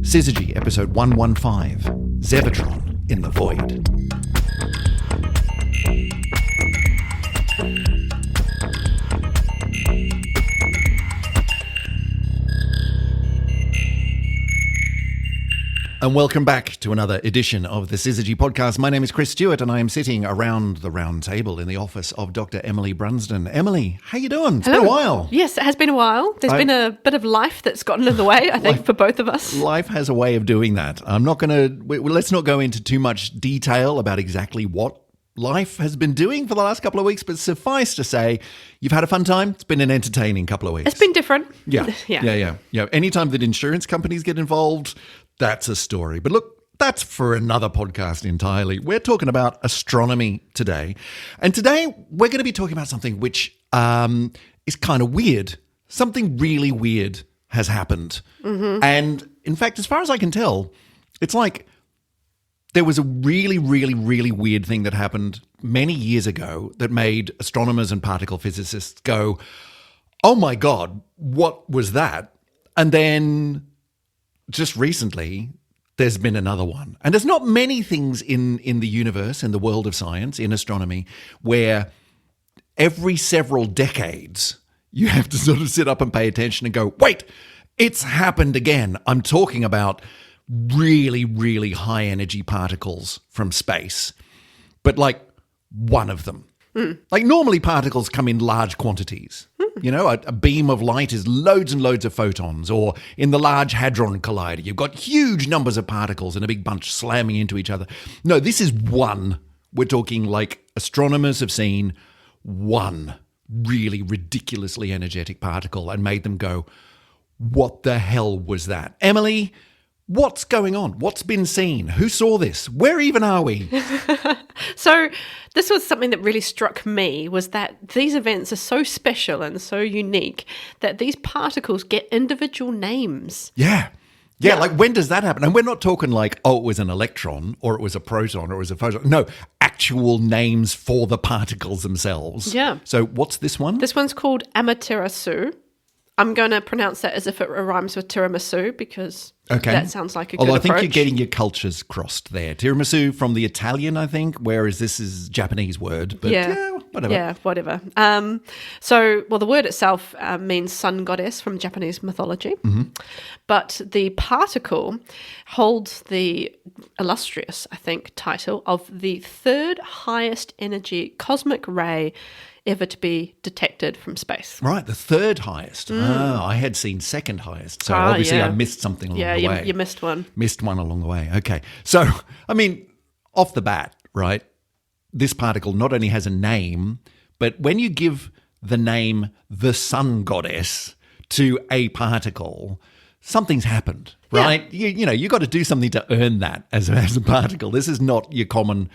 Syzygy, episode 115, Zevatron in the Void. And welcome back to another edition of the Syzygy podcast. My name is Chris Stewart, and I am sitting around the round table in the office of Dr. Emily Brunsden. Emily, how you doing? It's been a while. Yes, it has been a while. There's been a bit of life that's gotten in the way, I think, for both of us. Life has a way of doing that. I'm not going to... Let's not go into too much detail about exactly what life has been doing for the last couple of weeks, but suffice to say, you've had a fun time. It's been an entertaining couple of weeks. It's been different. Yeah. Anytime that insurance companies get involved, that's a story. But look, that's for another podcast entirely. We're talking about astronomy today. And today we're going to be talking about something which is kind of weird. Something really weird has happened. Mm-hmm. And in fact, as far as I can tell, it's like there was a really, really, really weird thing that happened many years ago that made astronomers and particle physicists go, oh my God, what was that? And then just recently, there's been another one. And there's not many things in the universe, in the world of science, in astronomy, where every several decades you have to sort of sit up and pay attention and go, wait, it's happened again. I'm talking about really, really high energy particles from space, but like one of them. Like normally particles come in large quantities. You know, a beam of light is loads and loads of photons, or in the Large Hadron Collider, you've got huge numbers of particles in a big bunch slamming into each other. No, this is one. We're talking like astronomers have seen one really ridiculously energetic particle and made them go, what the hell was that? Emily, what's going on? What's been seen? Who saw this? Where even are we? So this was something that really struck me, was that these events are so special and so unique that these particles get individual names. Yeah, like when does that happen? And we're not talking like, oh, it was an electron or it was a proton or it was a photon. No, actual names for the particles themselves. Yeah. So what's this one? This one's called Amaterasu. I'm going to pronounce that as if it rhymes with tiramisu because that sounds like a good approach. Although I think you're getting your cultures crossed there. Tiramisu from the Italian, I think, whereas this is a Japanese word. But whatever. Yeah, whatever. The word itself means sun goddess from Japanese mythology. Mm-hmm. But the particle holds the illustrious, I think, title of the third highest energy cosmic ray ever to be detected from space. Right, the third highest. I had seen second highest. So obviously I missed something along the way. Yeah, you missed one. Missed one along the way. Okay. So, I mean, off the bat, right, this particle not only has a name, but when you give the name the sun goddess to a particle, something's happened, right? Yeah. You got to do something to earn that as a particle. This is not your common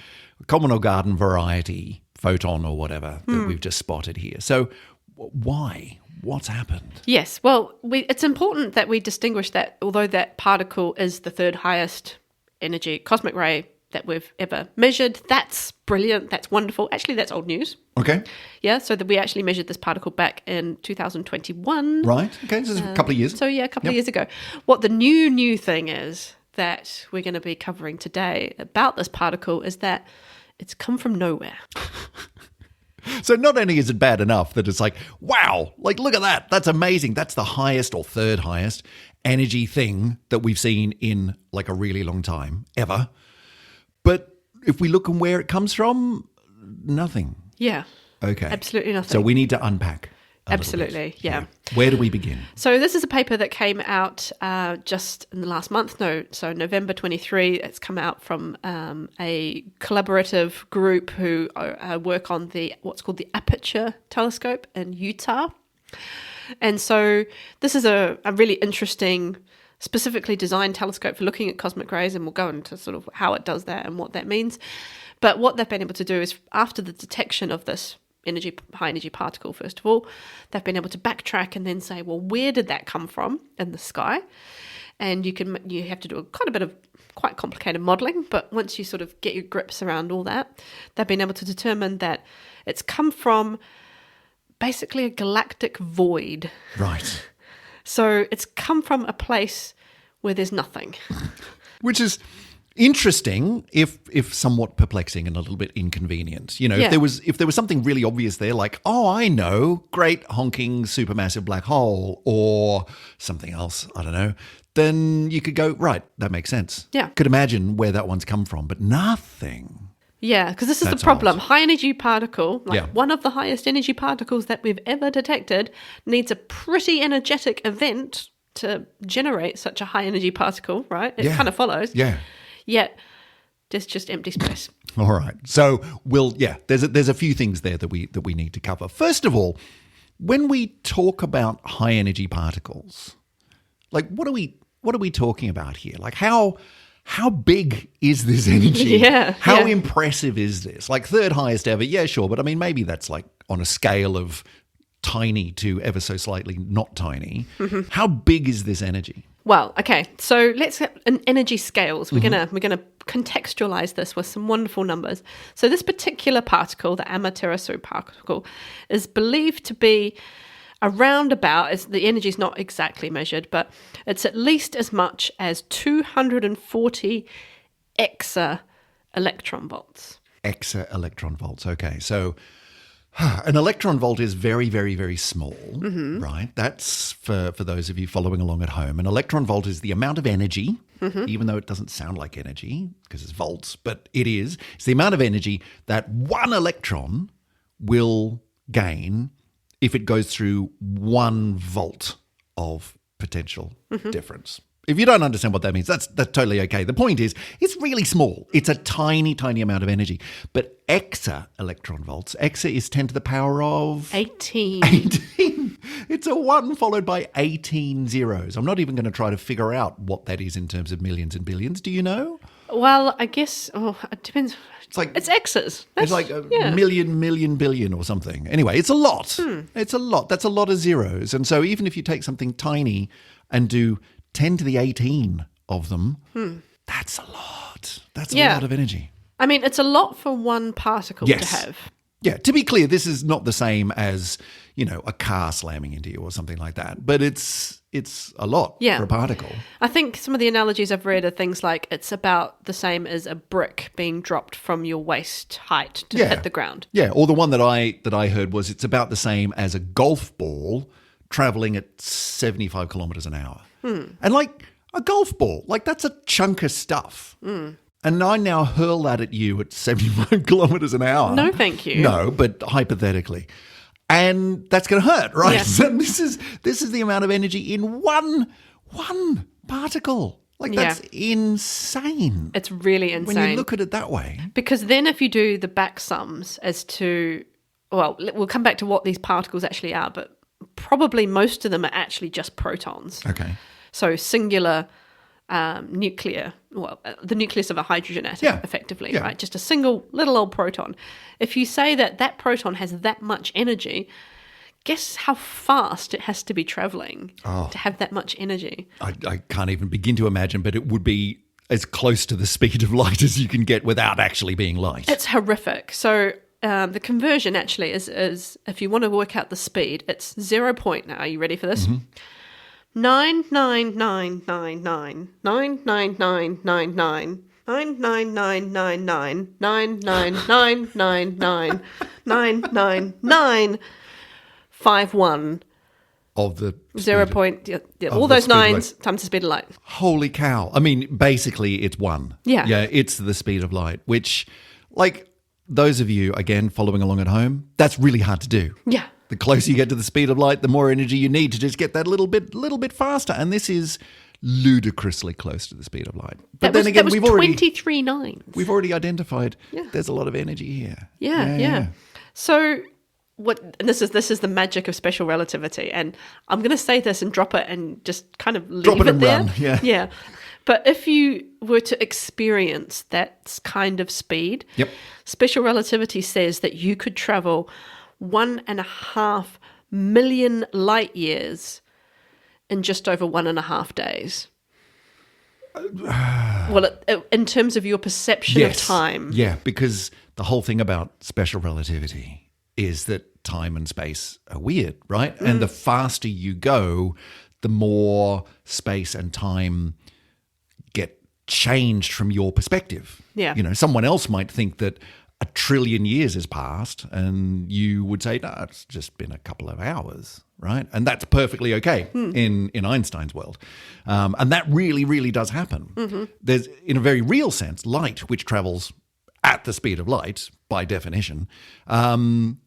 or garden variety photon or whatever that we've just spotted here. So why? What's happened? Yes, well, it's important that we distinguish that although that particle is the third highest energy cosmic ray that we've ever measured, that's brilliant, that's wonderful. Actually, that's old news. Okay. Yeah, so that we actually measured this particle back in 2021. Right, okay, this is a couple of years. So yeah, a couple of years ago. What the new thing is that we're going to be covering today about this particle is that it's come from nowhere. So not only is it bad enough that it's like, wow, like look at that. That's amazing. That's the highest or third highest energy thing that we've seen in like a really long time, ever. But if we look at where it comes from, nothing. Yeah. Okay. Absolutely nothing. So we need to unpack. Absolutely, yeah. Where do we begin? So this is a paper that came out just in the last month. So November 23. It's come out from a collaborative group who work on what's called the Aperture Telescope in Utah. And so this is a really interesting, specifically designed telescope for looking at cosmic rays, and we'll go into sort of how it does that and what that means. But what they've been able to do is, after the detection of this high energy particle, first of all, they've been able to backtrack and then say, well, where did that come from in the sky? And you have to do a bit of quite complicated modelling, but once you sort of get your grips around all that, they've been able to determine that it's come from basically a galactic void. Right. So it's come from a place where there's nothing. Which is interesting, if somewhat perplexing and a little bit inconvenient. You know, Yeah. if there was something really obvious there, like, oh, I know, great honking supermassive black hole, or something else, I don't know, then you could go, right, that makes sense. Yeah. Could imagine where that one's come from, but nothing. Yeah, because this is That's the problem. odd. High energy particle, like Yeah. one of the highest energy particles that we've ever detected, needs a pretty energetic event to generate such a high energy particle, right? It Yeah. kind of follows. Yeah. Yet there's just empty space. All right. So there's a few things there that we need to cover. First of all, when we talk about high energy particles, like what are we talking about here? Like how big is this energy? Yeah, How yeah. impressive is this? Like third highest ever? Yeah, sure. But I mean, maybe that's like on a scale of tiny to ever so slightly not tiny. Mm-hmm. How big is this energy? Well, okay, so let's get an energy scales. We're gonna contextualize this with some wonderful numbers. So this particular particle, the Amaterasu particle, is believed to be around about, as the energy is not exactly measured, but it's at least as much as 240 exa electron volts. Exa electron volts. Okay, so an electron volt is very, very, very small, right? That's for those of you following along at home. An electron volt is the amount of energy, even though it doesn't sound like energy because it's volts, but it is. It's the amount of energy that one electron will gain if it goes through 1 volt of potential difference. If you don't understand what that means, that's totally okay. The point is, it's really small. It's a tiny, tiny amount of energy. But exa electron volts, exa is 10 to the power of 18. 18. It's a 1 followed by 18 zeros. I'm not even going to try to figure out what that is in terms of millions and billions. Do you know? Well, I guess, it depends. It's like It's exas. it's like a yeah. million billion or something. Anyway, it's a lot. It's a lot. That's a lot of zeros. And so even if you take something tiny and do 10 to the 18 of them, that's a lot. That's a Yeah. lot of energy. I mean, it's a lot for one particle Yes. to have. Yeah, to be clear, this is not the same as, a car slamming into you or something like that. But it's a lot Yeah. for a particle. I think some of the analogies I've read are things like it's about the same as a brick being dropped from your waist height to hit the ground. Yeah, or the one that I heard was it's about the same as a golf ball traveling at 75 kilometers an hour. And like a golf ball, like that's a chunk of stuff. And I now hurl that at you at 75 kilometers an hour. No, thank you. No, but hypothetically. And that's going to hurt, right? Yeah. So this is the amount of energy in one particle. Like that's insane. It's really insane. When you look at it that way. Because then if you do the back sums as to, well, we'll come back to what these particles actually are, but probably most of them are actually just protons. Okay. So singular nuclear, the nucleus of a hydrogen atom, effectively, Yeah. right? Just a single little old proton. If you say that proton has that much energy, guess how fast it has to be traveling to have that much energy. I can't even begin to imagine, but it would be as close to the speed of light as you can get without actually being light. It's horrific. So the conversion actually is if you want to work out the speed, it's 0 point. Now, are you ready for this? 99999 99999 99999 99999 99951 Of the 0 speed- point. Yeah, of all the those speed of nines light. times the speed of light. Holy cow. I mean, basically it's 1. Yeah. Yeah, it's the speed of light, which, like, those of you, again, following along at home, that's really hard to do. Yeah. The closer you get to the speed of light, the more energy you need to just get that little bit faster. And this is ludicrously close to the speed of light. But then again, that was we've already 23 nines. identified there's a lot of energy here. Yeah. So and this is the magic of special relativity. And I'm going to say this and drop it and just kind of leave Drop it it and there. run, yeah. Yeah. But if you were to experience that kind of speed, special relativity says that you could travel 1.5 million light years in just over 1.5 days. Well, in terms of your perception of time. Yeah, because the whole thing about special relativity is that time and space are weird, right? And the faster you go, the more space and time changed from your perspective. Yeah. You know, someone else might think that 1 trillion years has passed, and you would say, no, it's just been a couple of hours, right? And that's perfectly okay in Einstein's world. And that really, really does happen. There's, in a very real sense, light, which travels at the speed of light, by definition, in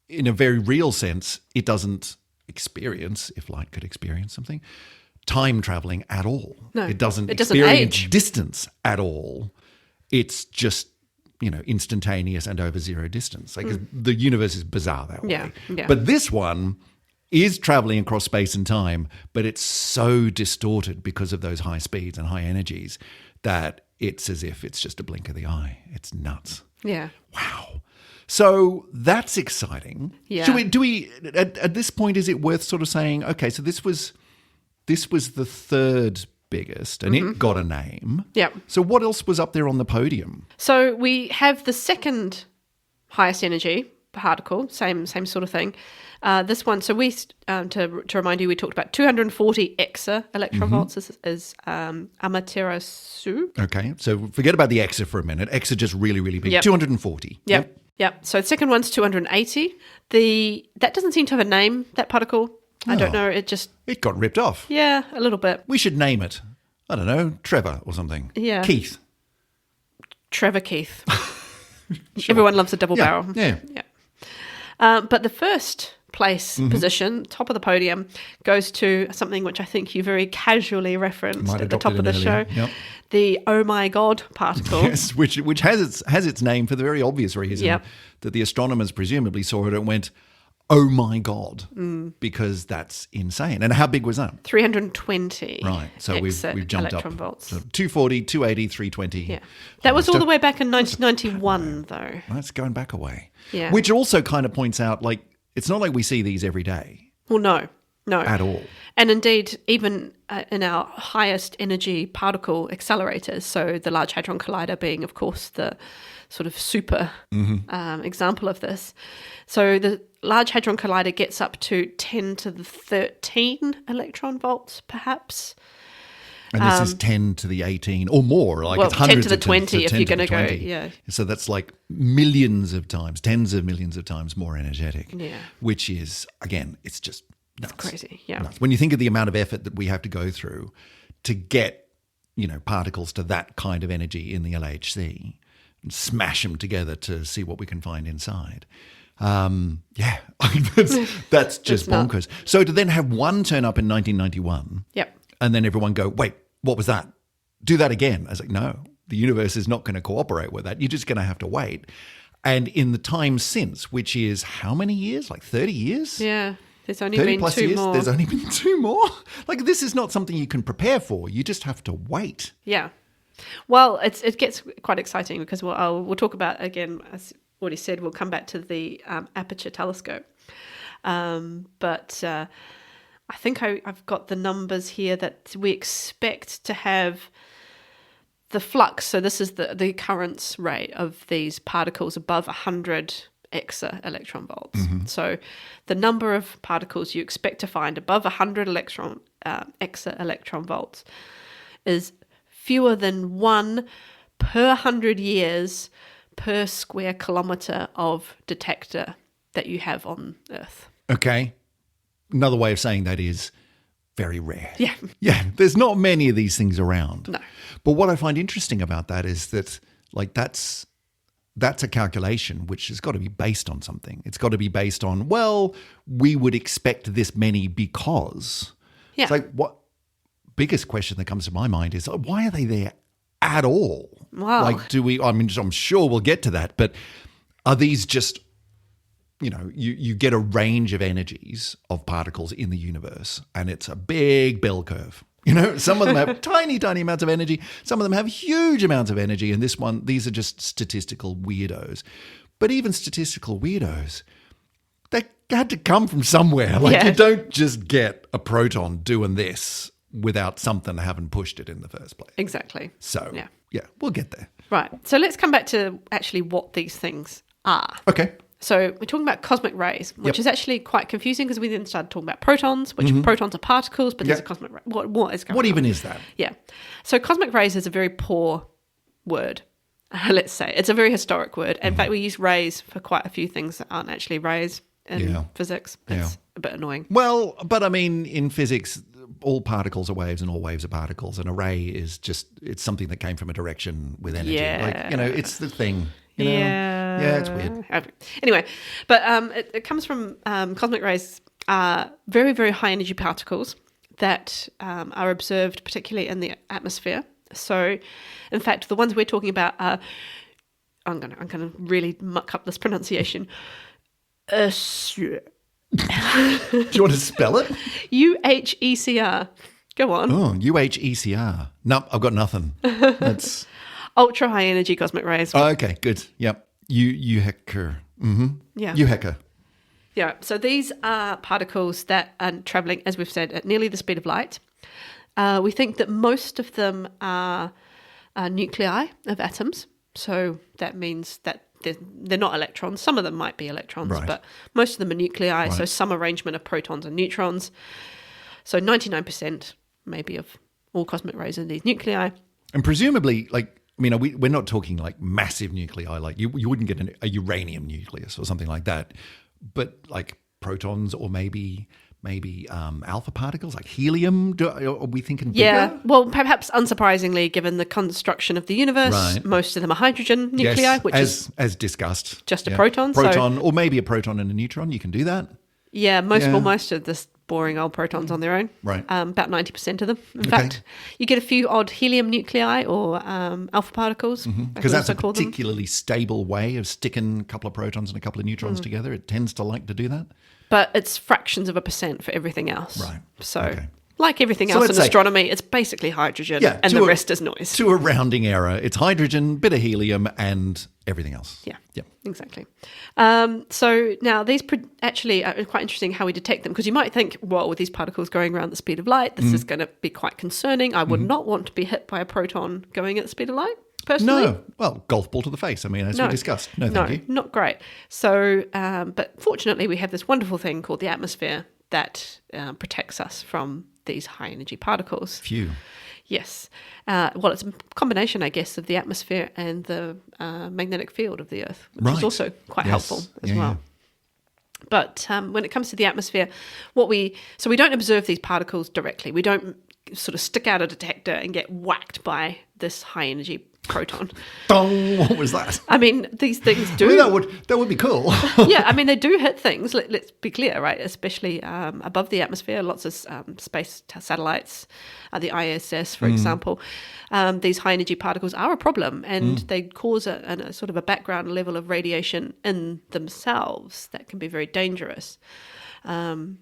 a very real sense, it doesn't experience, if light could experience something, time traveling at all. No, it doesn't it doesn't experience age. distance at all. It's just, you know, instantaneous and over zero distance. Like the universe is bizarre that way. Yeah. But this one is traveling across space and time, but it's so distorted because of those high speeds and high energies that it's as if it's just a blink of the eye. It's nuts. Yeah. Wow. So that's exciting. Yeah. Do we at this point, is it worth sort of saying, okay, so this was the third biggest and it got a name. Yeah. So what else was up there on the podium? So we have the second highest energy particle, same sort of thing. This one, so we, to remind you, we talked about 240 exa electron volts is Amaterasu. Okay, so forget about the exa for a minute. Exa just really, really big. Yep. 240. Yep. So the second one's 280. That doesn't seem to have a name, that particle. I don't know. It got ripped off. Yeah, a little bit. We should name it. I don't know, Trevor or something. Yeah. Keith. Trevor Keith. Sure. Everyone loves a double barrel. Yeah. But the first place position, top of the podium, goes to something which I think you very casually referenced at the top of the show. Yep. The oh my God particle. Yes, which has its name for the very obvious reason that the astronomers presumably saw it and went, oh my God, because that's insane. And how big was that? 320. Right, so we've jumped up. Electron volts. So 240, 280, 320. Yeah. That was all the way back in 1991, though. That's going back a way. Yeah. Which also kind of points out, like, it's not like we see these every day. Well, no. At all. And indeed, even in our highest energy particle accelerators, so the Large Hadron Collider being, of course, the sort of super example of this. So the Large Hadron Collider gets up to 10 to the 13 electron volts, perhaps. And this is 10 to the 18 or more. Like Well, it's hundreds 10 to the of 20 if 10 you're to going to the go, 20. yeah. So that's like millions of times, tens of millions of times more energetic. Yeah. Which is, again, it's just nuts. It's crazy, yeah. Nuts. When you think of the amount of effort that we have to go through to get, you know, particles to that kind of energy in the LHC and smash them together to see what we can find inside. That's just bonkers. So to then have one turn up in 1991 and then everyone go, wait, what was that? Do that again. I was like, no, the universe is not going to cooperate with that. You're just going to have to wait. And in the time since, which is how many years? Like 30 years? Yeah. There's only been plus two years. more. There's only been two more. Like this is not something you can prepare for. You just have to wait. Yeah. Well, it gets quite exciting because we'll talk about, again, as already said, we'll come back to the Aperture Telescope. But I think I've got the numbers here that we expect to have the flux. So this is the occurrence rate of these particles above 100 exa electron volts. So the number of particles you expect to find above 100 exa electron volts is fewer than 1 per 100 years per square kilometre of detector that you have on Earth. Okay. Another way of saying that is very rare. Yeah. Yeah, there's not many of these things around. No. But what I find interesting about that is that, like, that's a calculation which has got to be based on something. It's got to be based on, well, we would expect this many because. Yeah. It's like, what biggest question that comes to my mind is, why are they there at all? Wow. Like, I'm sure we'll get to that, but are these just, you know, you get a range of energies of particles in the universe and it's a big bell curve. You know, some of them have tiny, tiny amounts of energy. Some of them have huge amounts of energy. And these are just statistical weirdos. But even statistical weirdos, they had to come from somewhere. Like you don't just get a proton doing this without something having pushed it in the first place. Exactly. So, yeah, we'll get there. Right. So let's come back to actually what these things are. Okay. So we're talking about cosmic rays, which is actually quite confusing because we then started talking about protons, which protons are particles, but there's a cosmic ray. What is going on? What even is that? Yeah. So cosmic rays is a very poor word, let's say. It's a very historic word. In fact, we use rays for quite a few things that aren't actually rays in physics. It's a bit annoying. Well, but I mean, in physics, all particles are waves and all waves are particles. An array is just, it's something that came from a direction with energy. Yeah. Like, it's the thing. Yeah, it's weird. Anyway, but it comes from cosmic rays are very, very high energy particles that are observed particularly in the atmosphere. So, in fact, the ones we're talking about are, I'm gonna really muck up this pronunciation. Do you want to spell it? UHECR. Go on. Oh, UHECR. No, I've got nothing. That's Ultra high energy cosmic rays. oh, okay. Good. Yep. UHECR. Yeah. UHECR. Yeah. So these are particles that are traveling, as we've said, at nearly the speed of light. We think that most of them are nuclei of atoms. So that means that they're not electrons. Some of them might be electrons, but most of them are nuclei. Right. So some arrangement of protons and neutrons. So 99% maybe of all cosmic rays are these nuclei. And presumably, like, I mean, we're not talking like massive nuclei. Like you wouldn't get a uranium nucleus or something like that. But like protons or maybe alpha particles like helium. Are we thinking bigger? Yeah, well, perhaps unsurprisingly, given the construction of the universe, most of them are hydrogen nuclei, which is as discussed, just a proton. Or maybe a proton and a neutron. You can do that. Yeah, most of this boring old protons on their own. Right. About 90% of them. In fact, you get a few odd helium nuclei or alpha particles. Because that's a particularly stable way of sticking a couple of protons and a couple of neutrons together. It tends to like to do that. But it's fractions of a percent for everything else. Right. So, like everything else in astronomy, it's basically hydrogen and the rest is noise. To a rounding error, it's hydrogen, bit of helium, and everything else. Yeah, exactly. So now these actually are quite interesting how we detect them, because you might think, well, with these particles going around the speed of light, this is going to be quite concerning. I would not want to be hit by a proton going at the speed of light. Personally. No, well, golf ball to the face. I mean, as we discussed. No, thank you. Not great. So, but fortunately, we have this wonderful thing called the atmosphere that protects us from these high energy particles. Phew. Yes. Well, it's a combination, I guess, of the atmosphere and the magnetic field of the Earth, which is also quite helpful as well. Yeah. But when it comes to the atmosphere, we don't observe these particles directly. We don't sort of stick out a detector and get whacked by this high energy proton. Dong! What was that? I mean, these things do. I mean, that would be cool. Yeah, I mean, they do hit things. Let's be clear, right? Especially above the atmosphere, lots of space satellites, the ISS, for example. These high energy particles are a problem, and they cause a sort of a background level of radiation in themselves that can be very dangerous. Well,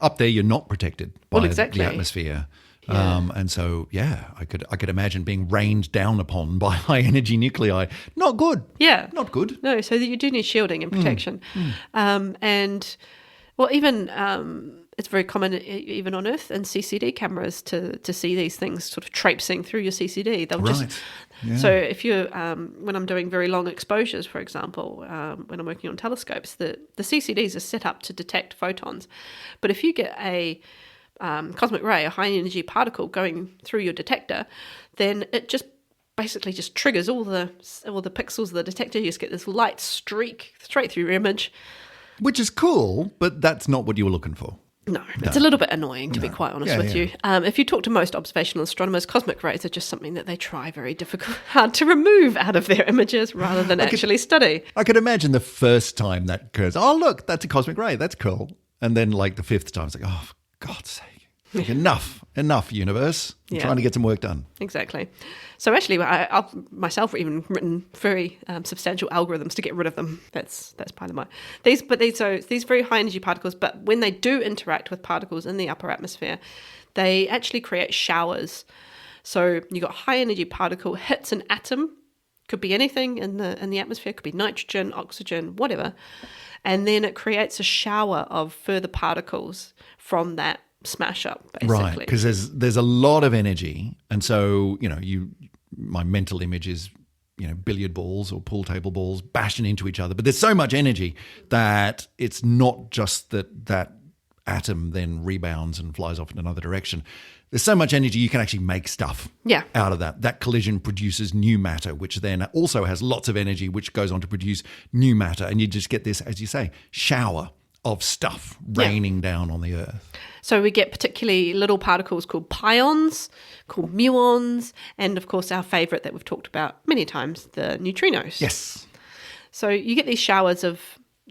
up there, you're not protected by the atmosphere. Yeah. And so, I could imagine being rained down upon by high energy nuclei. Not good. Yeah. Not good. No, so you do need shielding and protection. And, well, even it's very common even on Earth and CCD cameras to see these things sort of traipsing through your CCD. They'll just... Yeah. So if you, when I'm doing very long exposures, for example, when I'm working on telescopes, the CCDs are set up to detect photons. But if you get a cosmic ray, a high energy particle going through your detector, then it just basically just triggers all the pixels of the detector. You just get this light streak straight through your image. Which is cool, but that's not what you were looking for. No, it's a little bit annoying, to be quite honest with you. If you talk to most observational astronomers, cosmic rays are just something that they try very hard to remove out of their images rather than actually study. I could imagine the first time that occurs, oh, look, that's a cosmic ray, that's cool. And then like the fifth time, it's like, oh, for God's sake. Like, enough, universe. I'm trying to get some work done. Exactly. So actually, I've myself even written very substantial algorithms to get rid of them. That's part of my these very high energy particles. But when they do interact with particles in the upper atmosphere, they actually create showers. So you got high energy particle hits an atom, could be anything in the atmosphere, could be nitrogen, oxygen, whatever, and then it creates a shower of further particles from that smash up, basically. Right, because there's a lot of energy, and so my mental image is billiard balls or pool table balls bashing into each other. But there's so much energy that it's not just that atom then rebounds and flies off in another direction. There's so much energy you can actually make stuff out of that. That collision produces new matter, which then also has lots of energy, which goes on to produce new matter. And you just get this, as you say, shower of stuff raining down on the Earth. So we get particularly little particles called pions, called muons, and of course our favourite that we've talked about many times, the neutrinos. Yes. So you get these showers of,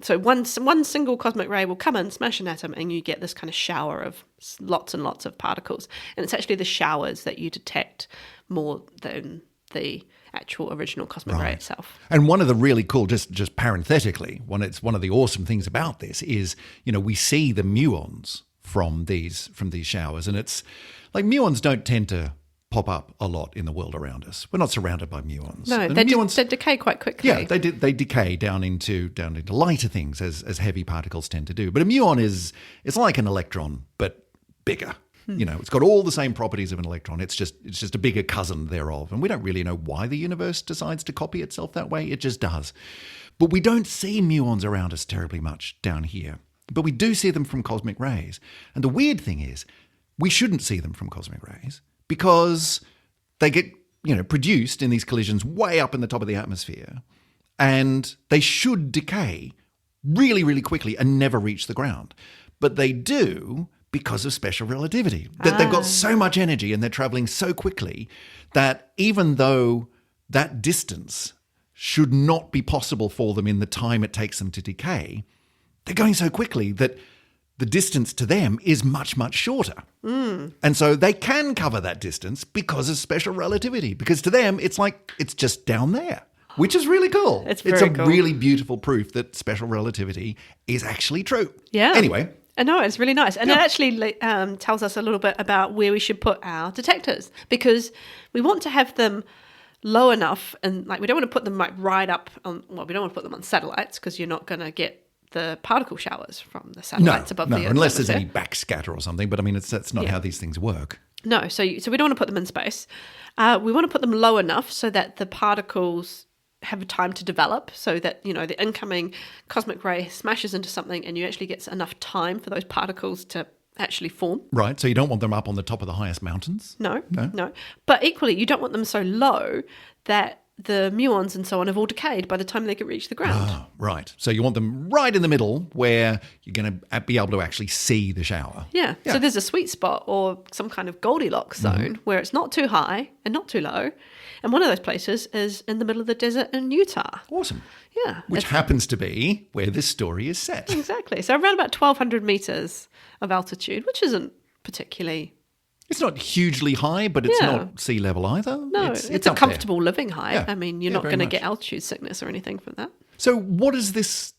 so one single cosmic ray will come and smash an atom and you get this kind of shower of lots and lots of particles. And it's actually the showers that you detect more than the actual original cosmic ray itself. And one of the really cool, just parenthetically, one of the awesome things about this is, we see the muons from these showers, and it's like muons don't tend to pop up a lot in the world around us. We're not surrounded by muons. No, they decay quite quickly. Yeah, they decay down into lighter things as heavy particles tend to do. But a muon it's like an electron, but bigger. It's got all the same properties of an electron. It's just a bigger cousin thereof. And we don't really know why the universe decides to copy itself that way. It just does. But we don't see muons around us terribly much down here. But we do see them from cosmic rays. And the weird thing is, we shouldn't see them from cosmic rays because they get, produced in these collisions way up in the top of the atmosphere. And they should decay really, really quickly and never reach the ground. But they do because of special relativity. That they've got so much energy and they're traveling so quickly that even though that distance should not be possible for them in the time it takes them to decay, they're going so quickly that the distance to them is much, much shorter. And so they can cover that distance because of special relativity, because to them it's like it's just down there, which is really cool. It's a cool. Really beautiful proof that special relativity is actually true. Yeah. Anyway. I know, it's really nice. And it actually tells us a little bit about where we should put our detectors, because we want to have them low enough, and we don't want to put them right up on, we don't want to put them on satellites because you're not going to get the particle showers from the satellites above the Earth. Unless there's any backscatter or something. But I mean, that's not how these things work. No, so we don't want to put them in space. We want to put them low enough so that the particles have a time to develop, so that the incoming cosmic ray smashes into something and you actually get enough time for those particles to actually form. Right, so you don't want them up on the top of the highest mountains? No. But equally, you don't want them so low that the muons and so on have all decayed by the time they can reach the ground. Ah, right. So you want them right in the middle where you're going to be able to actually see the shower. Yeah. So there's a sweet spot or some kind of Goldilocks zone where it's not too high and not too low. And one of those places is in the middle of the desert in Utah. Awesome. Yeah. Which happens to be where this story is set. Exactly. So around about 1,200 meters of altitude, which isn't particularly... It's not hugely high, but it's not sea level either. No, it's a comfortable living height. Yeah. I mean, you're not going to get altitude sickness or anything from that. So what does this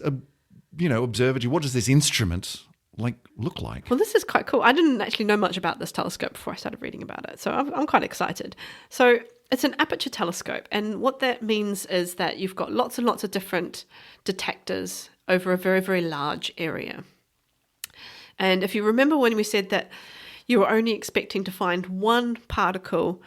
observatory, what does this instrument look like? Well, this is quite cool. I didn't actually know much about this telescope before I started reading about it, so I'm quite excited. So it's an aperture telescope, and what that means is that you've got lots and lots of different detectors over a very, very large area. And if you remember when we said that you were only expecting to find one particle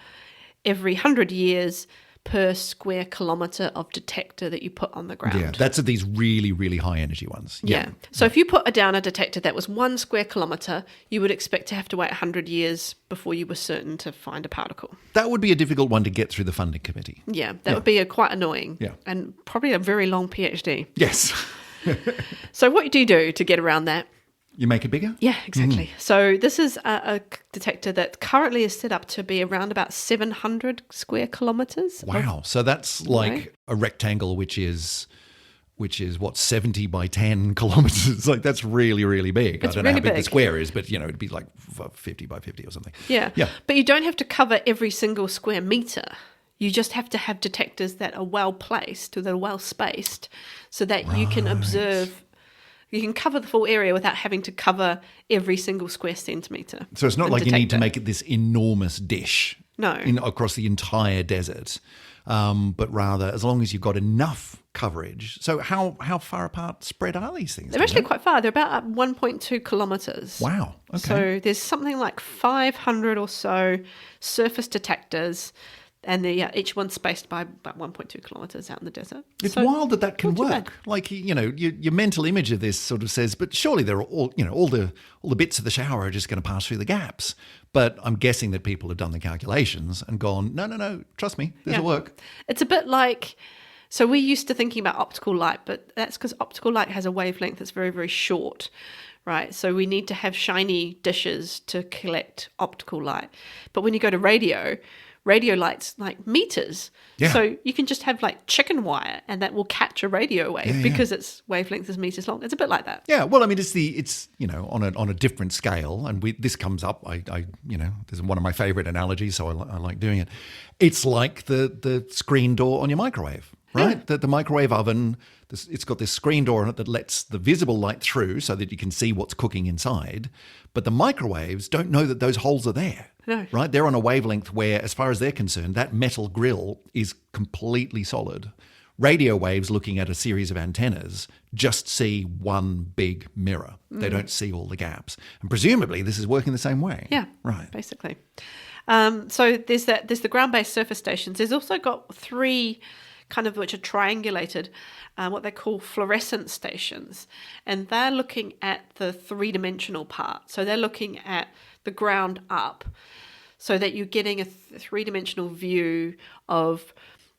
every 100 years per square kilometre of detector that you put on the ground. Yeah, that's these really, really high energy ones. Yeah. So if you put down a detector that was 1 square kilometre, you would expect to have to wait 100 years before you were certain to find a particle. That would be a difficult one to get through the funding committee. Yeah, that would be quite annoying. Yeah. And probably a very long PhD. Yes. So what do you do to get around that? You make it bigger? Yeah, exactly. So this is a detector that currently is set up to be around about 700 square kilometres. Wow. So that's like a rectangle, which is what, 70 by 10 kilometres. That's really, really big. It's I don't know really how big big. the square is, but it'd be like 50 by 50 or something. Yeah. But you don't have to cover every single square metre. You just have to have detectors that are well placed, or that are well spaced, so that you can observe. You can cover the full area without having to cover every single square centimetre. So it's not like you need to make it this enormous dish across the entire desert, but rather as long as you've got enough coverage. So how far apart spread are these things? They're actually quite far. They're about 1.2 kilometres. Wow. Okay. So there's something like 500 or so surface detectors And each one's spaced by about 1.2 kilometres out in the desert. It's So, wild that can not too work. bad. Like, your mental image of this sort of says, but surely they're all the bits of the shower are just going to pass through the gaps. But I'm guessing that people have done the calculations and gone, no, trust me, this will work. It's a bit like, so we're used to thinking about optical light, but that's because optical light has a wavelength that's very, very short, right? So we need to have shiny dishes to collect optical light. But when you go to radio light's like meters. Yeah. So you can just have like chicken wire and that will catch a radio wave because its wavelength is meters long. It's a bit like that. Yeah, well, I mean, it's on a different scale, and this comes up. I this is one of my favorite analogies, so I like doing it. It's like the screen door on your microwave, right? The microwave oven. It's got this screen door on it that lets the visible light through, so that you can see what's cooking inside. But the microwaves don't know that those holes are there. No. Right? They're on a wavelength where, as far as they're concerned, that metal grill is completely solid. Radio waves looking at a series of antennas just see one big mirror. They don't see all the gaps. And presumably this is working the same way. Yeah. Right. Basically. So there's the ground-based surface stations. There's also got three kind of which are triangulated, what they call fluorescent stations. And they're looking at the three-dimensional part. So they're looking at the ground up so that you're getting a three-dimensional view of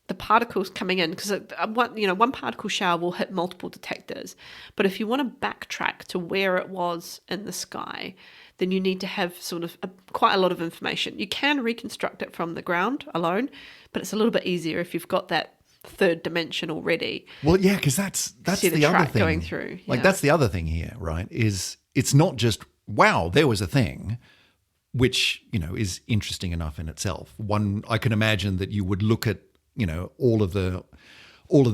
the particles coming in. Because one particle shower will hit multiple detectors. But if you want to backtrack to where it was in the sky, then you need to have sort of quite a lot of information. You can reconstruct it from the ground alone, but it's a little bit easier if you've got that third dimension already. Well, yeah, because that's the other thing going through. Like that's the other thing here, right? Is it's not just wow, there was a thing, which is interesting enough in itself. One, I can imagine that you would look at all of the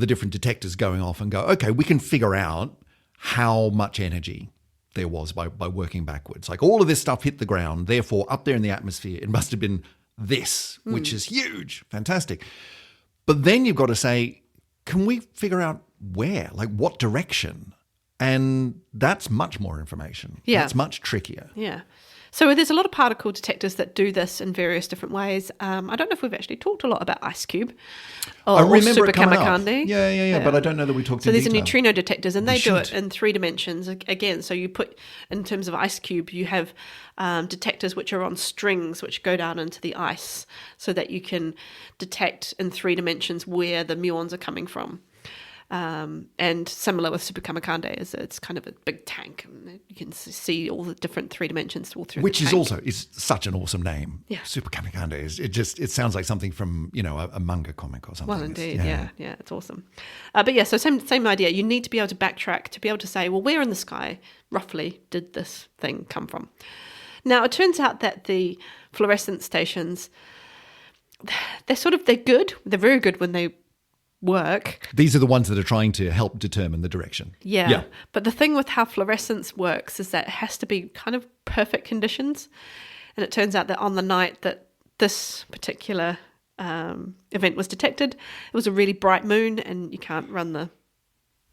different detectors going off and go, okay, we can figure out how much energy there was by working backwards. Like all of this stuff hit the ground, therefore up there in the atmosphere, it must have been this, which is huge, fantastic. But then you've got to say, can we figure out where, like what direction? And that's much more information. Yeah. That's much trickier. Yeah. So there's a lot of particle detectors that do this in various different ways. I don't know if we've actually talked a lot about IceCube I remember or it coming up. Supercamakandi. Yeah, but I don't know that we talked in So there's detail. neutrino detectors, and they do it should. in three dimensions again. So you put, in terms of IceCube, you have detectors which are on strings which go down into the ice so that you can detect in three dimensions where the muons are coming from. And similar with Supercamakandi, is it's kind of a big tank, and you can see all the different three dimensions all through. Which the is tank. also such an awesome name. Yeah. Supercamakandi it sounds like something from a manga comic or something. Well, indeed, yeah, it's awesome. But yeah, so same idea. You need to be able to backtrack to be able to say, well, where in the sky roughly did this thing come from? Now, it turns out that the fluorescent stations, they're good. They're very good when they work. These are the ones that are trying to help determine the direction. Yeah. But the thing with how fluorescence works is that it has to be kind of perfect conditions. And it turns out that on the night that this particular event was detected, it was a really bright moon, and you can't run the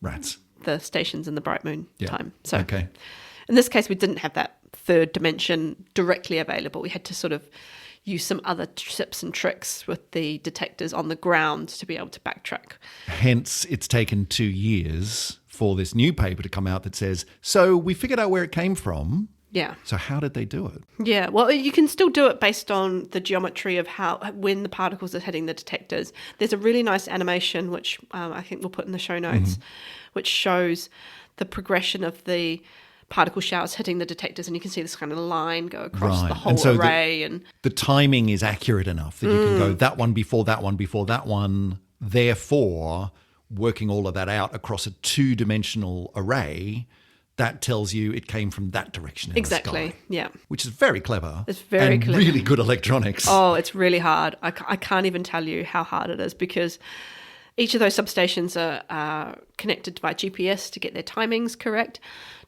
Rats. stations in the bright moon time. So okay. in this case, we didn't have that third dimension directly available. We had to sort of use some other tips and tricks with the detectors on the ground to be able to backtrack. Hence, it's taken 2 years for this new paper to come out that says, so we figured out where it came from. Yeah. So how did they do it? Yeah, well, you can still do it based on the geometry of when the particles are hitting the detectors. There's a really nice animation, which I think we'll put in the show notes, which shows the progression of the particle showers hitting the detectors, and you can see this kind of line go across the whole and so array. And the timing is accurate enough that you can go that one before that one before that one. Therefore, working all of that out across a two-dimensional array, that tells you it came from that direction in the sky. Yeah. Which is very clever. It's very clever. Really good electronics. Oh, it's really hard. I can't even tell you how hard it is, because each of those substations are connected by GPS to get their timings correct.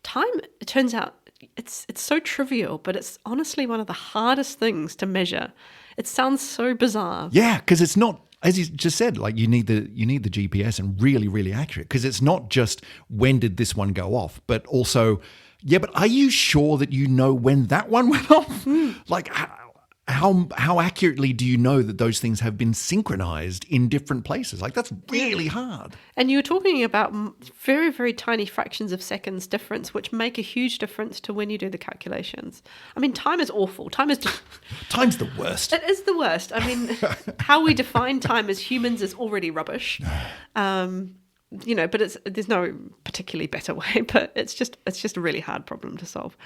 Time, it turns out, it's so trivial, but it's honestly one of the hardest things to measure. It sounds so bizarre. Yeah, because it's not, as you just said, like you need the GPS and really, really accurate, because it's not just when did this one go off, but also, yeah, but are you sure that you know when that one went off? Like, how accurately do you know that those things have been synchronized in different places? Like, that's really hard. And you were talking about very, very tiny fractions of seconds difference, which make a huge difference to when you do the calculations. I mean, time is awful. Time is just... Time's the worst. It is the worst. I mean, how we define time as humans is already rubbish. But there's no particularly better way, but it's just a really hard problem to solve.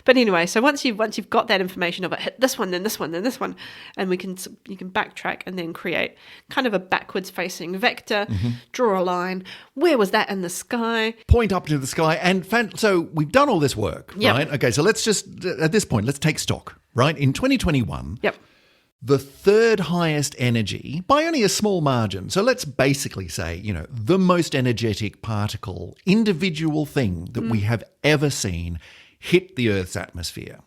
But anyway, so once you've got that information of it, hit this one, then this one, then this one, and you can backtrack and then create kind of a backwards facing vector, draw a line. Where was that in the sky? Point up to the sky. And so we've done all this work, right? Okay, so let's just, at this point, let's take stock, right? In 2021, the third highest energy by only a small margin. So let's basically say, the most energetic particle, individual thing that we have ever seen hit the Earth's atmosphere.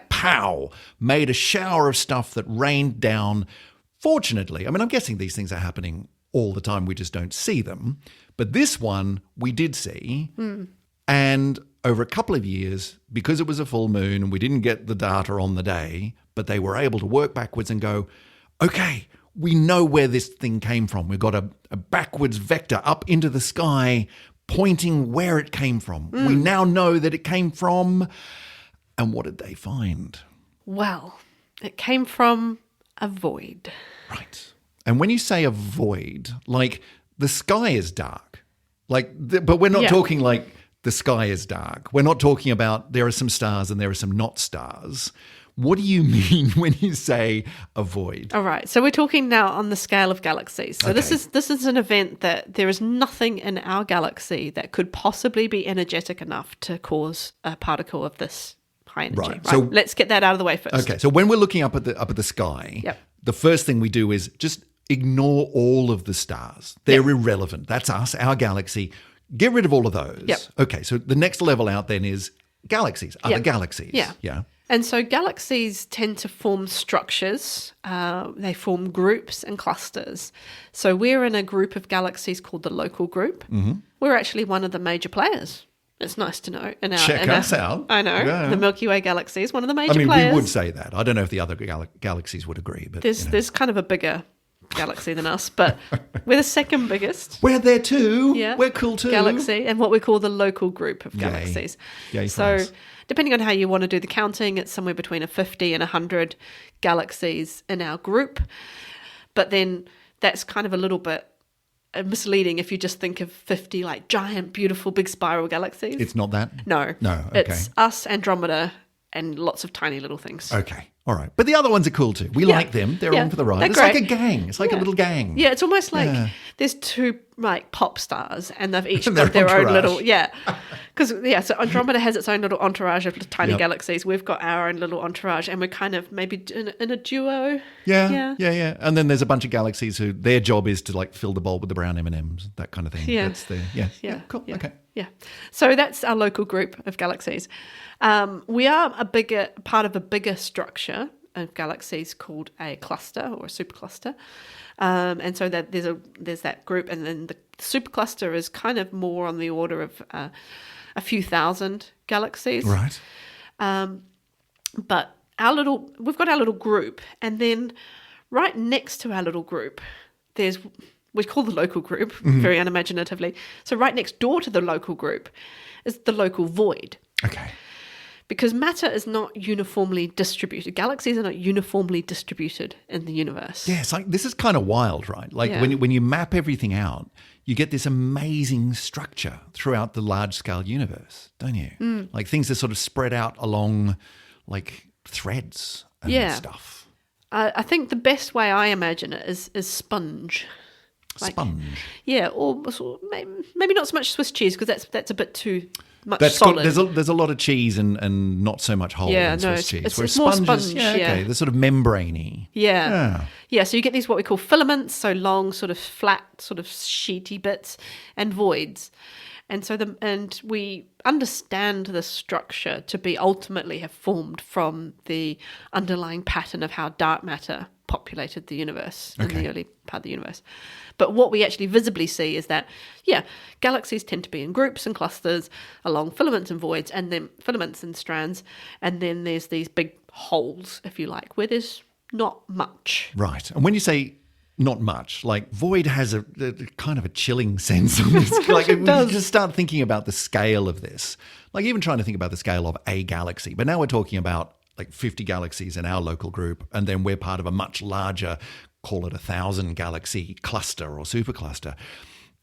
Pow! Made a shower of stuff that rained down. Fortunately, I mean, I'm guessing these things are happening all the time. We just don't see them. But this one we did see. And over a couple of years, because it was a full moon and we didn't get the data on the day, but they were able to work backwards and go, okay, we know where this thing came from. We've got a backwards vector up into the sky pointing where it came from. We now know that it came from... And what did they find? Well, it came from a void. Right. And when you say a void, like the sky is dark. But we're not talking like the sky is dark. We're not talking about there are some stars and there are some not stars. What do you mean when you say a void? All right. So we're talking now on the scale of galaxies. So this is an event that there is nothing in our galaxy that could possibly be energetic enough to cause a particle of this high energy. Right. So let's get that out of the way first. Okay. So when we're looking up at the sky, the first thing we do is just ignore all of the stars. They're irrelevant. That's us, our galaxy. Get rid of all of those. Okay. So the next level out then is galaxies, other galaxies. Yeah. And so galaxies tend to form structures. They form groups and clusters. So we're in a group of galaxies called the local group. We're actually one of the major players. It's nice to know. Check us out. I know. Yeah. The Milky Way galaxy is one of the major players. I mean, we would say that. I don't know if the other galaxies would agree. But there's kind of a bigger galaxy than us, but we're the second biggest. We're there too. Yeah. We're cool too. Galaxy, and what we call the local group of galaxies. Yay so depending on how you want to do the counting, it's somewhere between 50 and 100 galaxies in our group. But then that's kind of a little bit misleading if you just think of 50 like giant, beautiful, big spiral galaxies. It's not that? No. Okay. It's us, Andromeda, and lots of tiny little things. Okay. All right. But the other ones are cool too. We like them. They're on for the ride. It's great. like a gang. It's like a little gang. Yeah, it's almost like there's two like pop stars and they've each got their own little... Because, so Andromeda has its own little entourage of tiny galaxies. We've got our own little entourage and we're kind of maybe in a duo. Yeah. And then there's a bunch of galaxies who their job is to like fill the bowl with the brown M&Ms, that kind of thing. Yeah. That's cool. Yeah. Okay. Yeah. So that's our local group of galaxies. We are a part of a bigger structure of galaxies called a cluster or a supercluster. And so that there's that group, and then the supercluster is kind of more on the order of a few thousand galaxies. Right. But we've got our little group, and then right next to our little group, we call the local group, very unimaginatively. So right next door to the local group is the local void. Okay. Because matter is not uniformly distributed. Galaxies are not uniformly distributed in the universe. Yeah, it's like, this is kind of wild, right? Like when you map everything out, you get this amazing structure throughout the large-scale universe, don't you? Like things are sort of spread out along like threads and stuff. I think the best way I imagine it is sponge. Sponge. Yeah, or maybe not so much Swiss cheese because that's a bit too much solid. There's a lot of cheese and not so much whole in Swiss cheese. It's more sponge. Okay, they're sort of membraney. Yeah. So you get these what we call filaments, so long, sort of flat, sort of sheety bits, and voids. And so we understand the structure to be ultimately have formed from the underlying pattern of how dark matter populated the universe in the early part of the universe. But what we actually visibly see is that, galaxies tend to be in groups and clusters along filaments and voids, and then filaments and strands, and then there's these big holes, if you like, where there's not much. Right. And when you say not much, like void has a kind of a chilling sense on this. Like we just start thinking about the scale of this. Like even trying to think about the scale of a galaxy. But now we're talking about like 50 galaxies in our local group, and then we're part of a much larger, call it 1,000 galaxy cluster or supercluster.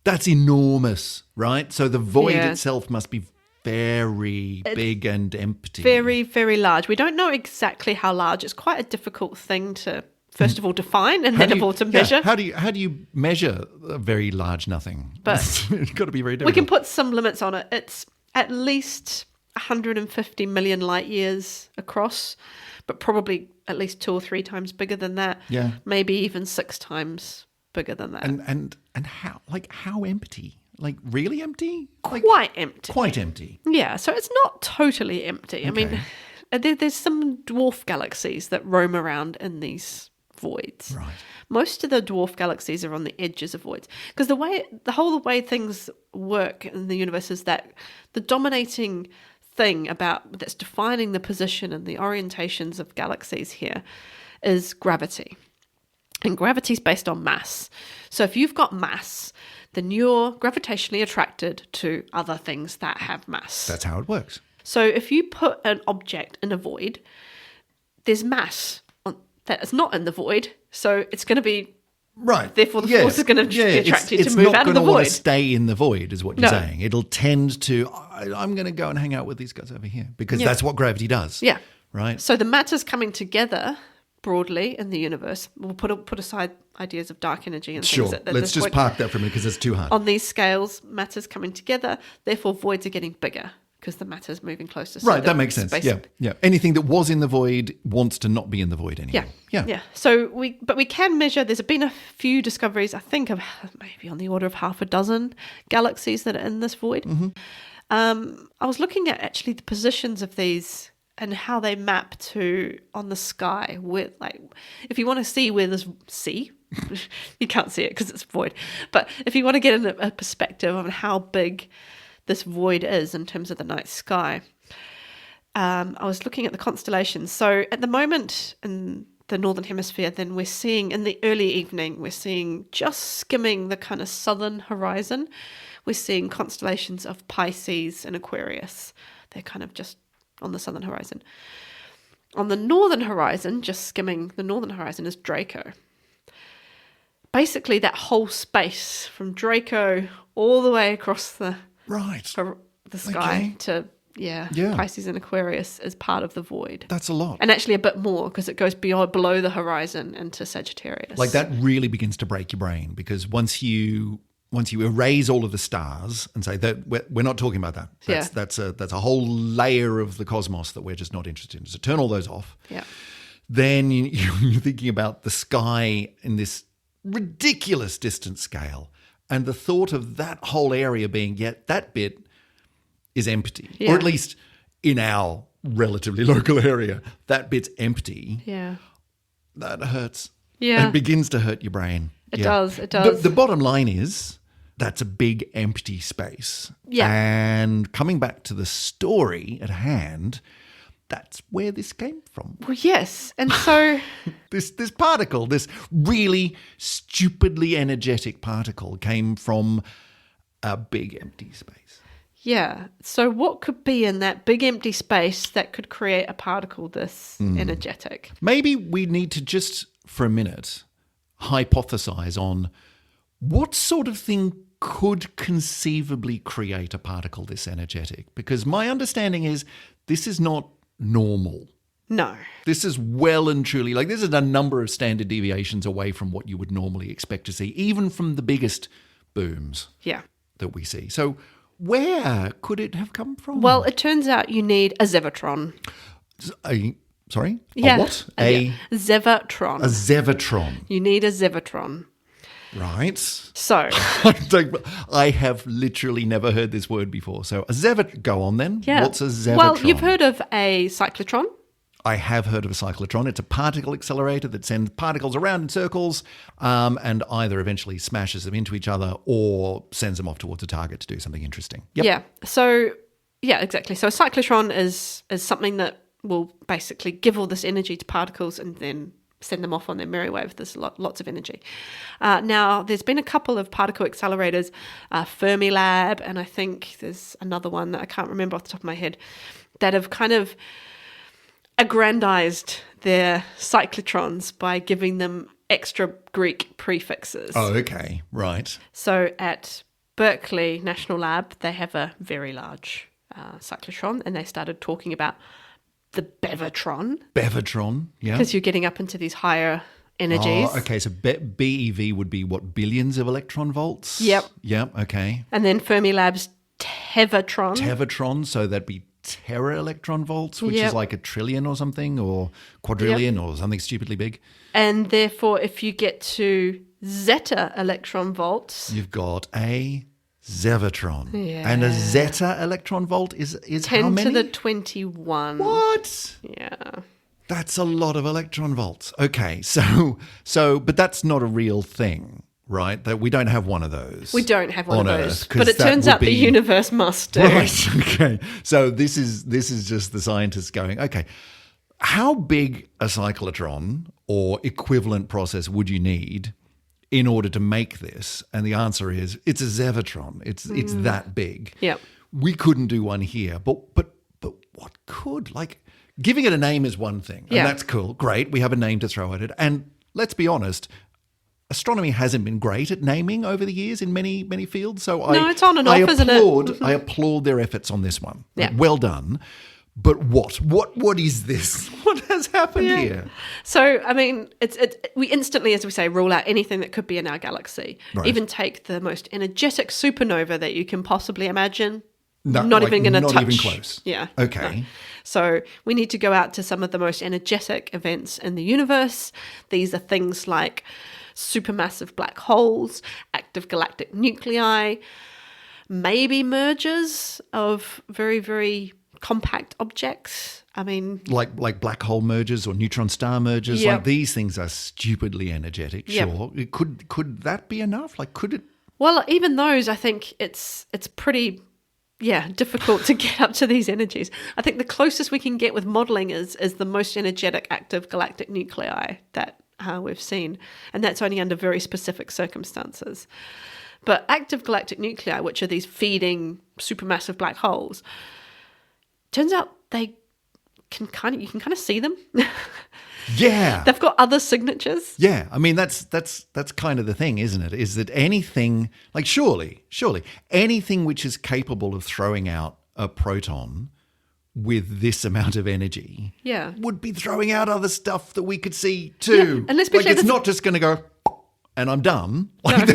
That's enormous, right? So the void itself must be very big and empty. Very, very large. We don't know exactly how large. It's quite a difficult thing to, first of all, define and then of all to measure. How do you measure a very large nothing? But it's got to be very difficult. We can put some limits on it. It's at least 150 million light years across, but probably at least 2 or 3 times bigger than that. Yeah. Maybe even 6 times bigger than that. And how empty? Like really empty? Like, quite empty. Quite empty. Yeah, so it's not totally empty. I mean, there's some dwarf galaxies that roam around in these voids. Right. Most of the dwarf galaxies are on the edges of voids, because the way things work in the universe is that the dominating thing that's defining the position and the orientations of galaxies here is gravity. And gravity is based on mass. So if you've got mass, then you're gravitationally attracted to other things that have mass. That's how it works. So if you put an object in a void, there's mass that is not in the void, so it's going to be right. Therefore, the force is going to be attracted to move out of the void. It's not going to want to stay in the void, is what you're saying. It'll tend to. I'm going to go and hang out with these guys over here because that's what gravity does. Yeah. Right. So the matter's coming together broadly in the universe. We'll put aside ideas of dark energy and things. Let's just park that for a minute because it's too hard. On these scales, matter's coming together. Therefore, voids are getting bigger because the matter's moving closer. Right, that makes sense. Yeah. Anything that was in the void wants to not be in the void anymore. Yeah. So we can measure. There's been a few discoveries. I think of maybe on the order of 6 galaxies that are in this void. Mm-hmm. I was looking at actually the positions of these and how they map to on the sky. With if you want to see where there's you can't see it because it's void. But if you want to get a perspective on how big this void is in terms of the night sky, I was looking at the constellations. So at the moment in the northern hemisphere, then we're seeing in the early evening, we're seeing just skimming the kind of southern horizon. We're seeing constellations of Pisces and Aquarius. They're kind of just on the southern horizon. On the northern horizon, just skimming the northern horizon, is Draco. Basically, that whole space from Draco all the way across the sky to Pisces and Aquarius is part of the void. That's a lot. And actually a bit more because it goes below the horizon into Sagittarius. Like that really begins to break your brain because once you erase all of the stars and say that we're not talking about that. That's a whole layer of the cosmos that we're just not interested in. So turn all those off. Yeah. Then you're thinking about the sky in this ridiculous distant scale. And the thought of that whole area being, that bit is empty. Yeah. Or at least in our relatively local area, that bit's empty. Yeah. That hurts. Yeah. It begins to hurt your brain. It does. The bottom line is that's a big empty space. Yeah. And coming back to the story at hand, that's where this came from. Well, yes. And so this particle, this really stupidly energetic particle came from a big empty space. Yeah. So what could be in that big empty space that could create a particle this energetic? Maybe we need to just, for a minute, hypothesize on what sort of thing could conceivably create a particle this energetic. Because my understanding is this is not normal. No. This is well and truly, this is a number of standard deviations away from what you would normally expect to see, even from the biggest booms that we see. So where could it have come from? Well, it turns out you need a Zevatron. Sorry? Yeah. A what? Zevatron. A Zevatron. You need a Zevatron. Right. So. I have literally never heard this word before. So a Zevatron. Go on then. Yeah. What's a Zevatron? Well, you've heard of a cyclotron. I have heard of a cyclotron. It's a particle accelerator that sends particles around in circles and either eventually smashes them into each other or sends them off towards a target to do something interesting. Yep. Yeah. So, yeah, exactly. So a cyclotron is something that will basically give all this energy to particles and then send them off on their merry way with this lots of energy. Now, there's been a couple of particle accelerators, Fermilab, and I think there's another one that I can't remember off the top of my head, that have kind of aggrandized their cyclotrons by giving them extra Greek prefixes. Oh, okay. Right. So at Berkeley National Lab, they have a very large cyclotron, and they started talking about the Bevatron. Bevatron, yeah. Because you're getting up into these higher energies. Oh, okay. So BeV would be what, billions of electron volts? Yep. Yep, okay. And then Fermilab's Tevatron. Tevatron, so that'd be tera electron volts, which Yep. is like a trillion or something, or quadrillion or something stupidly big. And therefore, if you get to zeta electron volts, You've got a Zevatron. Yeah. And a zeta electron volt is 10 how many? to the 21. What? Yeah. That's a lot of electron volts. Okay, so but that's not a real thing, right? That we don't have one of those. We don't have one on of those. Earth, 'cause But it that turns would out the be- universe must do. Right. Okay. So this is just the scientists going, okay, how big a cyclotron or equivalent process would you need in order to make this? And the answer is it's a Zevatron. It's that big. Yep. We couldn't do one here, but what could? Like, giving it a name is one thing, and Yeah. that's cool. Great, we have a name to throw at it. And let's be honest, astronomy hasn't been great at naming over the years in many fields. So No, it's on and off, isn't it? I applaud their efforts on this one. Yeah. Well done. But what is this? What has happened here? So, I mean, we instantly, as we say, rule out anything that could be in our galaxy. Right. Even take the most energetic supernova that you can possibly imagine. No, not like, even going to touch. not even close. Yeah. Okay. No. So we need to go out to some of the most energetic events in the universe. These are things like supermassive black holes, active galactic nuclei, maybe mergers of very, very compact objects. I mean, Like black hole mergers or neutron star mergers. Yep. Like these things are stupidly energetic. Yep. Sure. Could that be enough? Like, could it? well, even those, I think it's pretty, difficult to get up to these energies. I think the closest we can get with modeling is the most energetic active galactic nuclei that we've seen, and that's only under very specific circumstances. But active galactic nuclei, which are these feeding supermassive black holes, turns out they you can kind of see them. Yeah. They've got other signatures. Yeah, I mean that's kind of the thing, isn't it? Is that anything like surely anything which is capable of throwing out a proton with this amount of energy, Yeah. would be throwing out other stuff that we could see too. Yeah, and let's be like clear, it's this- not just going to go and I'm done. Like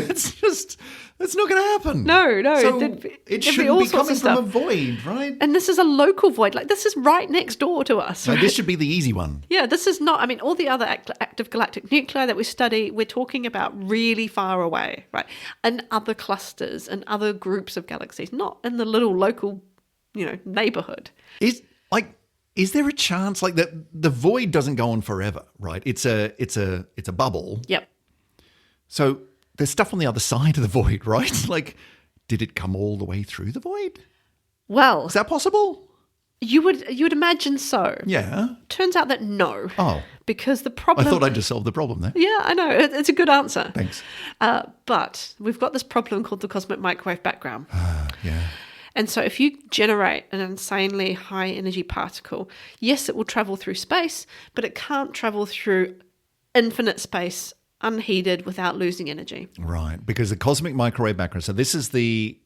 that's not going to happen. No, So there'd be it all shouldn't be sorts coming of from a stuff. void, right? And this is a local void. Like, this is right next door to us. So this should be the easy one. Yeah, this is not, I mean, all the other active galactic nuclei that we study, we're talking about really far away, right? And other clusters and other groups of galaxies, not in the little local, neighborhood. Is there a chance like the void doesn't go on forever, right? It's a bubble. Yep. So there's stuff on the other side of the void, right? Like, did it come all the way through the void? Well, Is that possible? you would imagine so. Yeah. Turns out that no. Oh, Because the I problem... thought I just solved the problem there. Yeah, I know. It's a good answer. Thanks. But we've got this problem called the cosmic microwave background. Yeah. And so if you generate an insanely high energy particle, yes, it will travel through space, but it can't travel through infinite space unheeded without losing energy. Right, because the cosmic microwave background. So this is the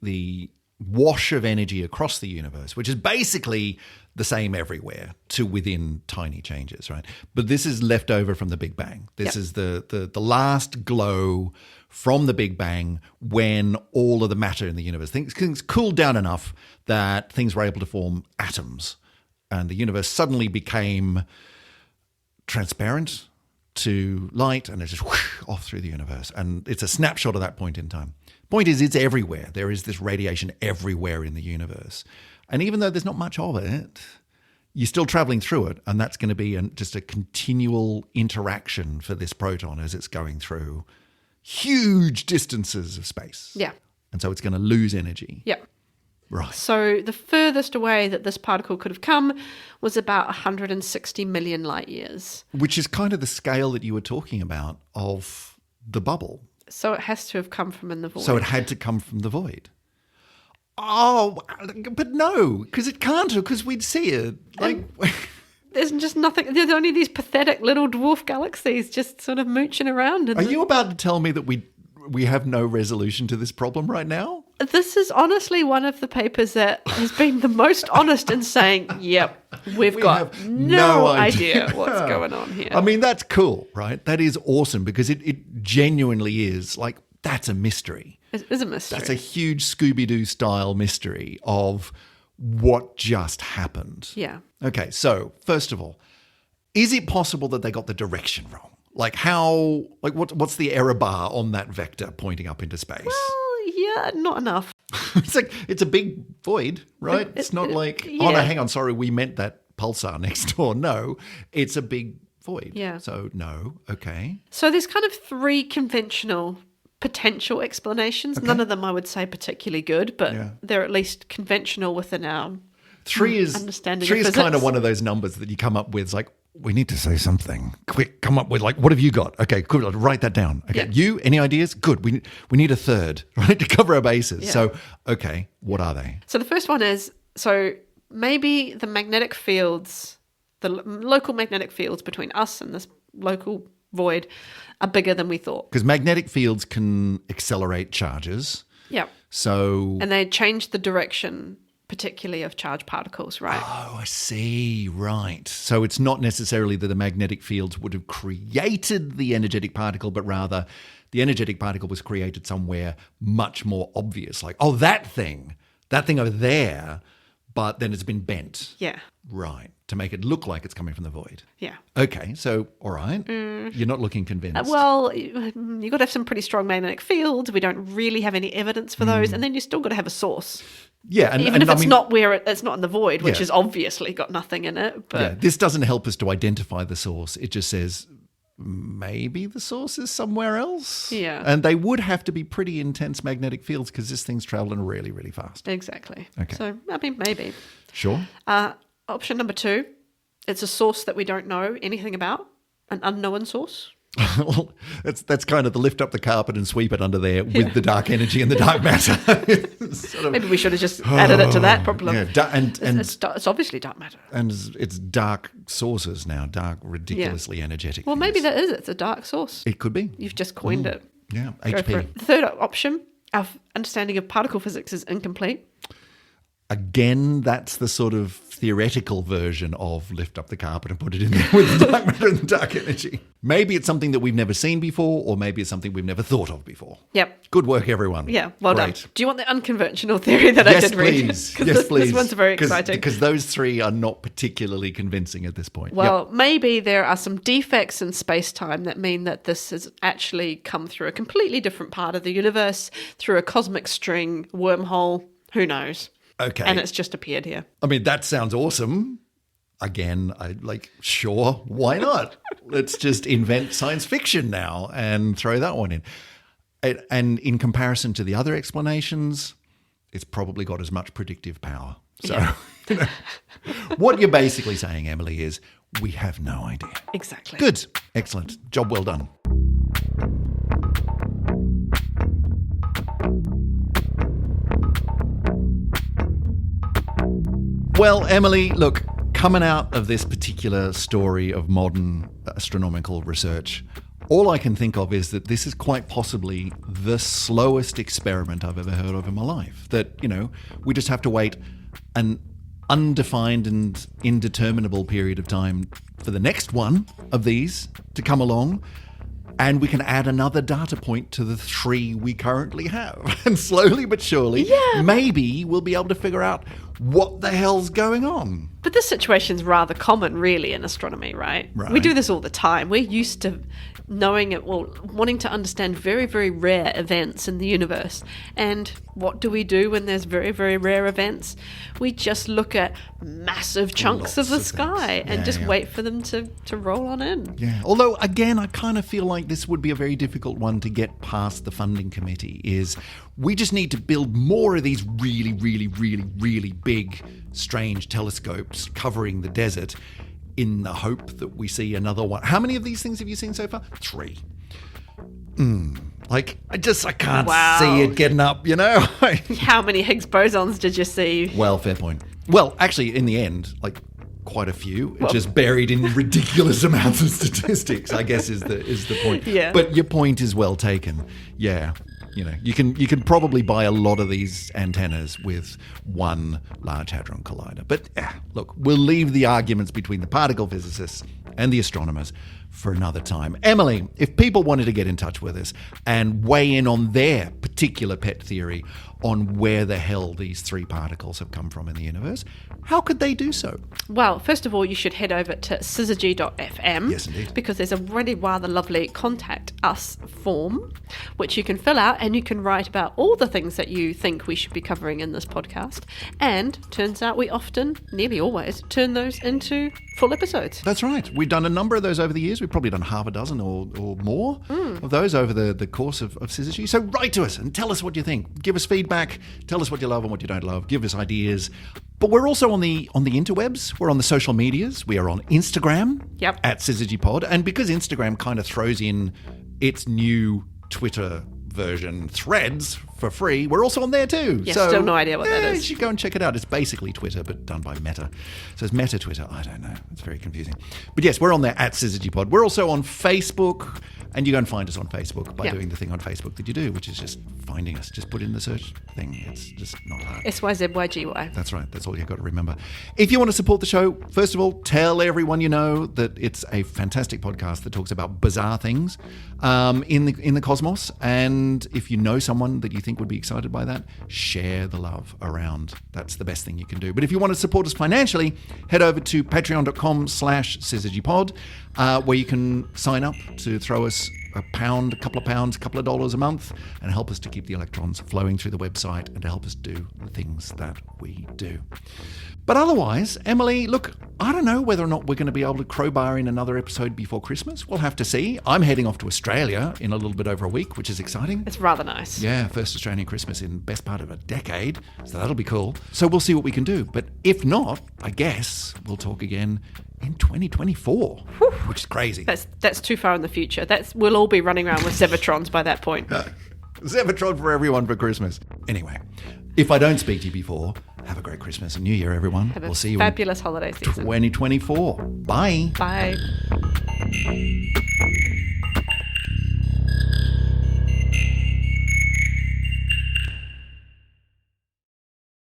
wash of energy across the universe, which is basically the same everywhere to within tiny changes, right? But this is left over from the Big Bang. This is the last glow from the Big Bang when all of the matter in the universe, things cooled down enough that things were able to form atoms, and the universe suddenly became transparent to light, and it just whoosh, off through the universe. And it's a snapshot of that point in time. Point is, it's everywhere. There is this radiation everywhere in the universe. And even though there's not much of it, you're still traveling through it, and that's going to be just a continual interaction for this proton as it's going through huge distances of space. Yeah. And so it's going to lose energy. Yep. Right. So the furthest away that this particle could have come was about 160 million light years. Which is kind of the scale that you were talking about of the bubble. So it has to have come from in the void. So it had to come from the void. Oh, but no, because it can't, because we'd see it. Like, there's just nothing. There's only these pathetic little dwarf galaxies just sort of mooching around. Are you about to tell me that we have no resolution to this problem right now? This is honestly one of the papers that has been the most honest in saying, yep, we got no idea what's going on here. I mean, that's cool, right? That is awesome because it genuinely is like, that's a mystery. It is a mystery. That's a huge Scooby-Doo style mystery of what just happened. Yeah. Okay, so first of all, is it possible that they got the direction wrong? Like how, like what's the error bar on that vector pointing up into space? Well, yeah, not enough. It's like, it's a big void, right? It's not like, yeah. oh no, hang on, sorry, we meant that pulsar next door. No, it's a big void. Yeah. So no, okay. So there's kind of three conventional potential explanations. Okay. None of them I would say particularly good, but Yeah. they're at least conventional within our Three is understanding three of is kind of physics. one of those numbers that you come up with. It's like, we need to say something. Quick, come up with like, what have you got? Okay, good. I'll write that down. Okay, Yeah. you, any ideas? Good. We need a third, right, to cover our bases. Yeah. So, okay, what are they? So the first one is, so maybe the magnetic fields, the local magnetic fields between us and this local void are bigger than we thought. Because magnetic fields can accelerate charges. Yeah. So, And they change the direction, particularly of charged particles, right? oh, I see. Right. So it's not necessarily that the magnetic fields would have created the energetic particle, but rather the energetic particle was created somewhere much more obvious. Like, oh, that thing over there, but then it's been bent. Yeah. Right. To make it look like it's coming from the void. Yeah. Okay. So, all right. You're not looking convinced. Well, you've got to have some pretty strong magnetic fields. We don't really have any evidence for those. And then you still got to have a source. Yeah. Even if I it's mean, not where it's not in the void, which Yeah. has obviously got nothing in it. But yeah, this doesn't help us to identify the source. It just says maybe the source is somewhere else. Yeah. And they would have to be pretty intense magnetic fields because this thing's traveling really, really fast. exactly. Okay. So, I mean, maybe. Sure. Option number 2, it's a source that we don't know anything about, an unknown source. Well, that's kind of the lift up the carpet and sweep it under there with the dark energy and the dark matter. Sort of, Maybe we should have just added it to that problem. yeah, It's obviously dark matter. and it's dark sources now, dark, ridiculously energetic. Well, maybe things. that is. It's a dark source. It could be. You've just coined it. Yeah, Go for HP. it. The third option, our understanding of particle physics is incomplete. Again, that's the sort of theoretical version of lift up the carpet and put it in there with the dark matter and the dark energy. Maybe it's something that we've never seen before, or maybe it's something we've never thought of before. Yep. Good work, everyone. Yeah, well Great. done. Do you want the unconventional theory that I Yes, did read? please. 'Cause Yes, please. This one's very exciting. Because those three are not particularly convincing at this point. Well, maybe there are some defects in space-time that mean that this has actually come through a completely different part of the universe, through a cosmic string wormhole. Who knows? Okay. And it's just appeared here. I mean, that sounds awesome. Again, sure, why not? Let's just invent science fiction now and throw that one in. And in comparison to the other explanations, it's probably got as much predictive power. So, what you're basically saying, Emily, is we have no idea. Exactly. Good. Excellent. Job well done. Well, Emily, look, coming out of this particular story of modern astronomical research, all I can think of is that this is quite possibly the slowest experiment I've ever heard of in my life. That, we just have to wait an undefined and indeterminable period of time for the next one of these to come along, and we can add another data point to the 3 we currently have. And slowly but surely, maybe we'll be able to figure out what the hell's going on. But But this situation's rather common, really, in astronomy, right? Right. We do this all the time. We're used to knowing it, well, wanting to understand very, very rare events in the universe. And what do we do when there's very, very rare events? We just look at massive chunks of the sky and just wait for them to roll on in. Yeah. Although, again, I kind of feel like this would be a very difficult one to get past the funding committee, is we just need to build more of these really, really, really, really big, strange telescopes covering the desert in the hope that we see another one. How many of these things have you seen so far? 3. Like, I can't see it getting up, you know? How many Higgs bosons did you see? Well, fair point. Well, actually, in the end, like, quite a few, just buried in ridiculous amounts of statistics, I guess is the point. Yeah. But your point is well taken. Yeah. You know, you can probably buy a lot of these antennas with one Large Hadron Collider. But look, we'll leave the arguments between the particle physicists and the astronomers for another time. Emily, if people wanted to get in touch with us and weigh in on their particular pet theory on where the hell these 3 particles have come from in the universe, how could they do so? Well, first of all, you should head over to syzygy.fm. Yes, indeed. Because there's a really rather lovely contact us form, which you can fill out and you can write about all the things that you think we should be covering in this podcast. And turns out we often, nearly always, turn those into full episodes. That's right. We've done a number of those over the years. We've probably done half a dozen or more of those over the course of Syzygy. So write to us and tell us what you think. Give us feedback. Tell us what you love and what you don't love. Give us ideas. But we're also on the interwebs. We're on the social medias. We are on Instagram at SyzygyPod. And because Instagram kind of throws in its new Twitter version, Threads, for free, we're also on there too. Yes, still no idea what that is. You should go and check it out. It's basically Twitter, but done by Meta. So it's Meta Twitter. I don't know. It's very confusing. But yes, we're on there at SyzygyPod. We're also on Facebook, and you go and find us on Facebook by doing the thing on Facebook that you do, which is just finding us. Just put in the search thing. It's just not hard. SYZYGY. That's right. That's all you've got to remember. If you want to support the show, first of all, tell everyone you know that it's a fantastic podcast that talks about bizarre things in the cosmos. And if you know someone that you think would be excited by that, share the love around. That's the best thing you can do. But if you want to support us financially, head over to patreon.com/syzygypod, where you can sign up to throw us a pound, a couple of pounds, a couple of dollars a month, and help us to keep the electrons flowing through the website and to help us do the things that we do. But otherwise, Emily, look, I don't know whether or not we're going to be able to crowbar in another episode before Christmas. We'll have to see. I'm heading off to Australia in a little bit over a week, which is exciting. It's rather nice. Yeah, first Australian Christmas in the best part of a decade. So that'll be cool. So we'll see what we can do. But if not, I guess we'll talk again in 2024, which is crazy. That's too far in the future. We'll all be running around with Zevatrons by that point. Zevatron for everyone for Christmas. Anyway, if I don't speak to you before, have a great Christmas and New Year, everyone. We'll see you fabulous holiday season. 2024. Bye. Bye.